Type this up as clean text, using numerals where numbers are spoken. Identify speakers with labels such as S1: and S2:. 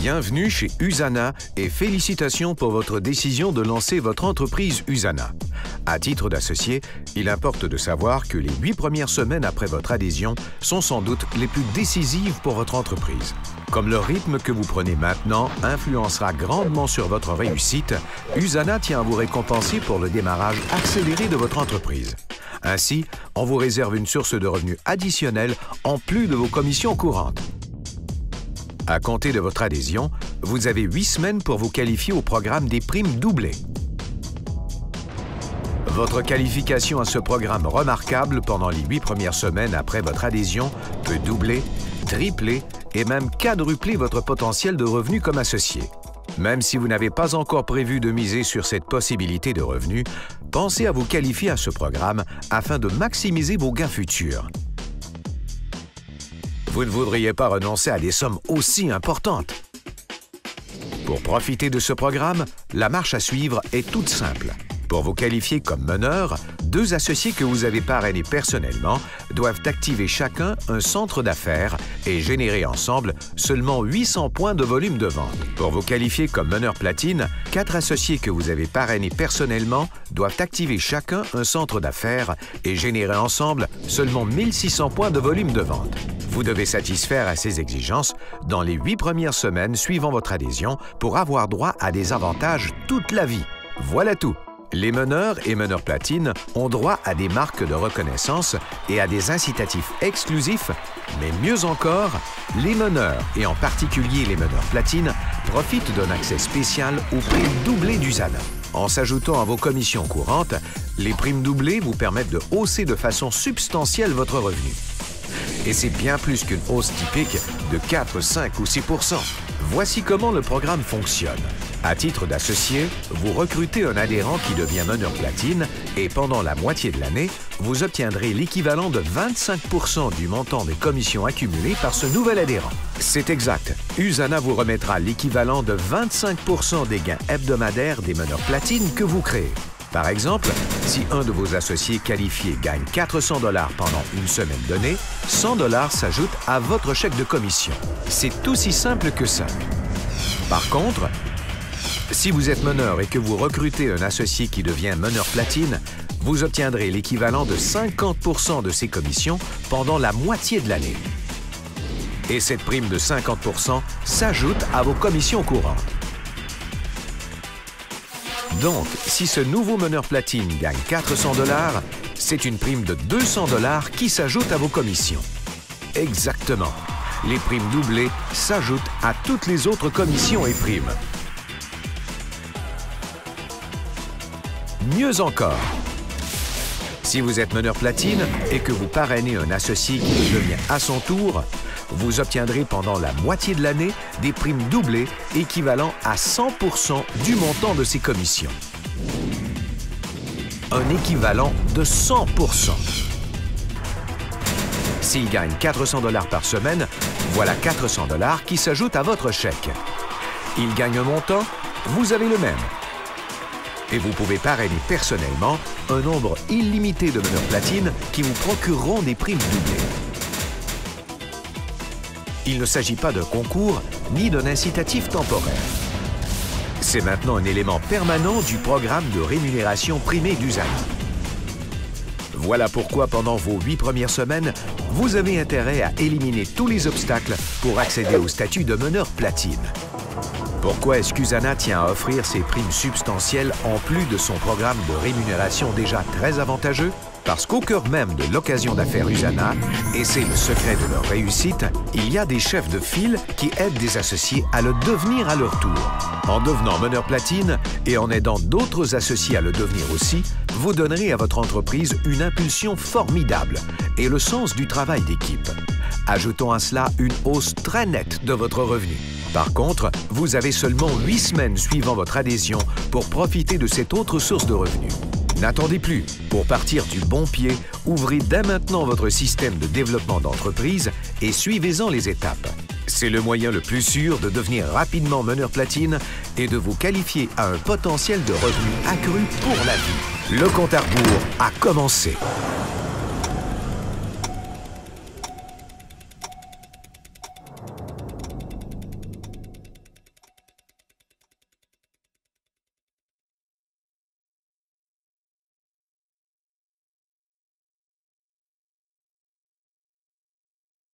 S1: Bienvenue chez Usana et félicitations pour votre décision de lancer votre entreprise Usana. À titre d'associé, il importe de savoir que les 8 premières semaines après votre adhésion sont sans doute les plus décisives pour votre entreprise. Comme le rythme que vous prenez maintenant influencera grandement sur votre réussite, Usana tient à vous récompenser pour le démarrage accéléré de votre entreprise. Ainsi, on vous réserve une source de revenus additionnelle en plus de vos commissions courantes. À compter de votre adhésion, vous avez 8 semaines pour vous qualifier au programme des primes doublées. Votre qualification à ce programme remarquable pendant les 8 premières semaines après votre adhésion peut doubler, tripler et même quadrupler votre potentiel de revenus comme associé. Même si vous n'avez pas encore prévu de miser sur cette possibilité de revenus, pensez à vous qualifier à ce programme afin de maximiser vos gains futurs. Vous ne voudriez pas renoncer à des sommes aussi importantes. Pour profiter de ce programme, la marche à suivre est toute simple. Pour vous qualifier comme meneur, 2 associés que vous avez parrainés personnellement doivent activer chacun un centre d'affaires et générer ensemble seulement 800 points de volume de vente. Pour vous qualifier comme meneur platine, 4 associés que vous avez parrainés personnellement doivent activer chacun un centre d'affaires et générer ensemble seulement 1600 points de volume de vente. Vous devez satisfaire à ces exigences dans les 8 premières semaines suivant votre adhésion pour avoir droit à des avantages toute la vie. Voilà tout! Les meneurs et meneurs platine ont droit à des marques de reconnaissance et à des incitatifs exclusifs, mais mieux encore, les meneurs, et en particulier les meneurs platine, profitent d'un accès spécial aux primes doublées d'Usana. En s'ajoutant à vos commissions courantes, les primes doublées vous permettent de hausser de façon substantielle votre revenu. Et c'est bien plus qu'une hausse typique de 4, 5 ou 6 %. Voici comment le programme fonctionne. À titre d'associé, vous recrutez un adhérent qui devient meneur platine et pendant la moitié de l'année, vous obtiendrez l'équivalent de 25 % du montant des commissions accumulées par ce nouvel adhérent. C'est exact. Usana vous remettra l'équivalent de 25 % des gains hebdomadaires des meneurs platine que vous créez. Par exemple, si un de vos associés qualifiés gagne 400 $ pendant une semaine donnée, 100 $ s'ajoutent à votre chèque de commission. C'est aussi simple que ça. Par contre, si vous êtes meneur et que vous recrutez un associé qui devient meneur platine, vous obtiendrez l'équivalent de 50 % de ses commissions pendant la moitié de l'année. Et cette prime de 50 % s'ajoute à vos commissions courantes. Donc, si ce nouveau meneur platine gagne 400 $, c'est une prime de 200 $ qui s'ajoute à vos commissions. Exactement. Les primes doublées s'ajoutent à toutes les autres commissions et primes. Mieux encore, si vous êtes meneur platine et que vous parrainez un associé qui le devient à son tour, vous obtiendrez pendant la moitié de l'année des primes doublées équivalent à 100 % du montant de ses commissions. Un équivalent de 100 %. S'il gagne 400 $ par semaine, voilà 400 $ qui s'ajoutent à votre chèque. Il gagne un montant, vous avez le même. Et vous pouvez parrainer personnellement un nombre illimité de meneurs platine qui vous procureront des primes doublées. Il ne s'agit pas d'un concours ni d'un incitatif temporaire. C'est maintenant un élément permanent du programme de rémunération primée d'Usana. Voilà pourquoi pendant vos 8 premières semaines, vous avez intérêt à éliminer tous les obstacles pour accéder au statut de meneur platine. Pourquoi est-ce qu'Usana tient à offrir ces primes substantielles en plus de son programme de rémunération déjà très avantageux? Parce qu'au cœur même de l'occasion d'affaires Usana, et c'est le secret de leur réussite, il y a des chefs de file qui aident des associés à le devenir à leur tour. En devenant meneur platine et en aidant d'autres associés à le devenir aussi, vous donnerez à votre entreprise une impulsion formidable et le sens du travail d'équipe. Ajoutons à cela une hausse très nette de votre revenu. Par contre, vous avez seulement 8 semaines suivant votre adhésion pour profiter de cette autre source de revenus. N'attendez plus. Pour partir du bon pied, ouvrez dès maintenant votre système de développement d'entreprise et suivez-en les étapes. C'est le moyen le plus sûr de devenir rapidement meneur platine et de vous qualifier à un potentiel de revenus accru pour la vie. Le compte à rebours a commencé.